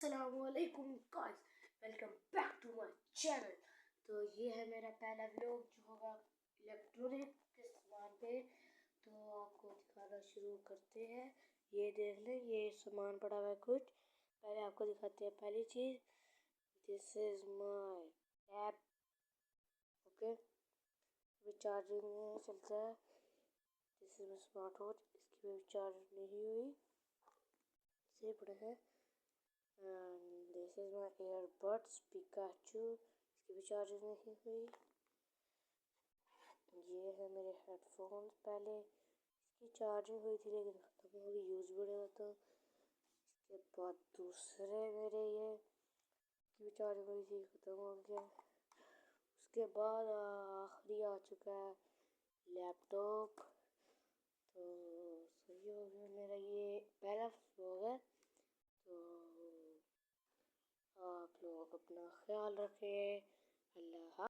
अस्सलामुअलैकुम guys, welcome back to my channel. तो ये है मेरा पहला व्लॉग जो होगा इलेक्ट्रॉनिक के सामान पे। तो आपको दिखाना शुरू करते हैं। ये देख लें, ये सामान पड़ा हुआ है कुछ। पहले आपको दिखाते हैं पहली चीज़, this is my tab. Okay, अभी चार्जिंग में चलता है। This is my smart watch, इसकी भी चार्ज नहीं हुई, से पड़े हैं। This is my airbuds Pikachu, इसकी भी चार्जिंग नहीं हुई। ये है मेरे हेडफोन्स, पहले इसकी चार्जिंग हुई थी लेकिन ख़त्म हो गई, यूज़ भी नहीं होता। इसके बाद दूसरे मेरे ये की भी चार्जिंग हुई थी, ख़त्म हो गया। उसके बाद आखिरी आ चुका है लैपटॉप। तो सही हो गया, मेरा ये पहला व्लॉग है। तो आप लोग अपना ख्याल रखें। अल्लाह।